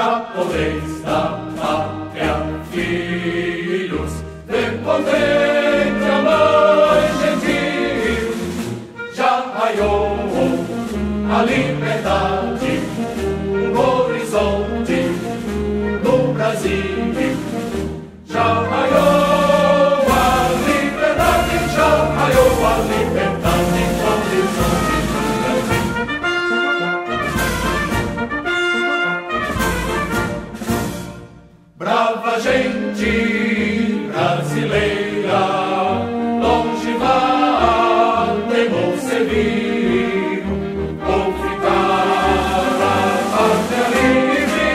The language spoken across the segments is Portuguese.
japonês da pátria, filhos, vergonhante a mãe gentil, já raiou a liberdade no horizonte no Brasil, já raiou a liberdade, já raiou a liberdade no horizonte no Brasil. Brava gente brasileira, longe vá, temor servir, ou ficar a pátria livre,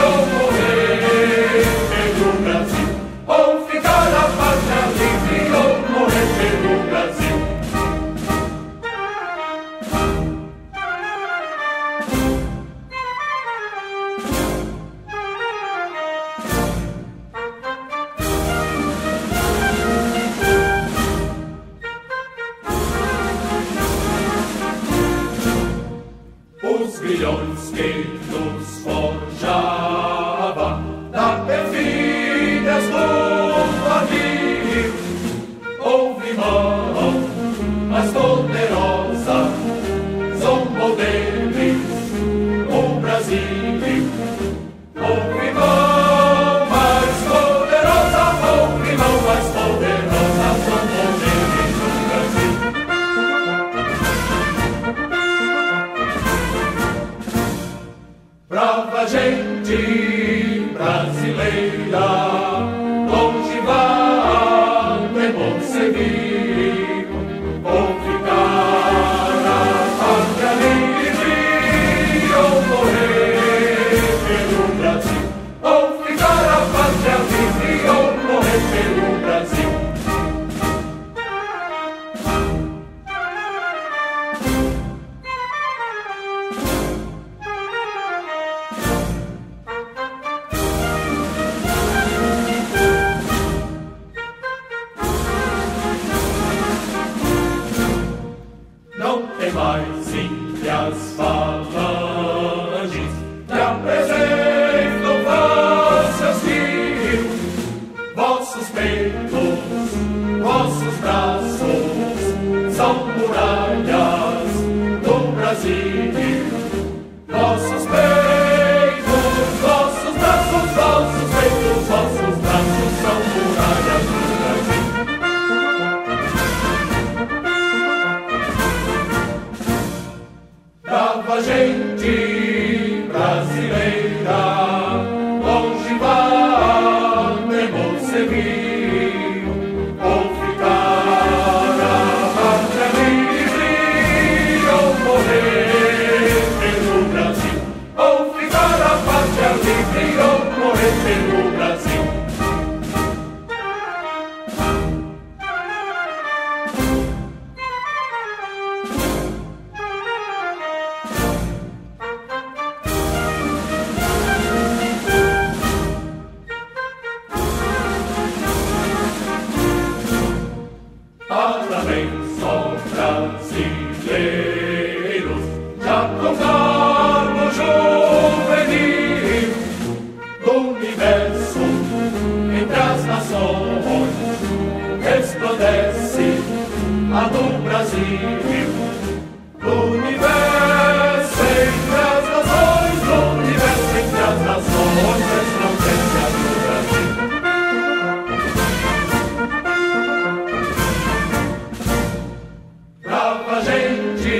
ou morrer pelo Brasil, ou ficar a pátria livre, ou morrer pelo Brasil. Os grilhões que nos forjava da perfídia do ardil, houve mão mais poderosa, zombou deles o Brasil. Houve mão mais poderosa, houve mão mais poderosa, zombou deles o Brasil. Brava gente brasileira, longe vá, temor servir, ou ficar a pátria livre, ou morrer pelo Brasil, ou ficar a pátria livre, ou morrer pelo Brasil. Não tem mais ilhas falanges que apresentam vossos rios, vossos peitos, vossos braços são muralhas do Brasil. Vossos peitos, vossos braços, vossos peitos, vossos braços são muralhas do Brasil. Brava gente brasileira, longe vá, temor servir, ou ficar a pátria livre, ou morrer pelo Brasil, ou ficar a pátria livre, ou morrer pelo Brasil. Parabéns, ó brasileiros, já contaram juvenil do universo, entre as nações resplandece a do Brasil. Do universo entre as nações, do universo entre as nações resplandece a do Brasil. Brava gente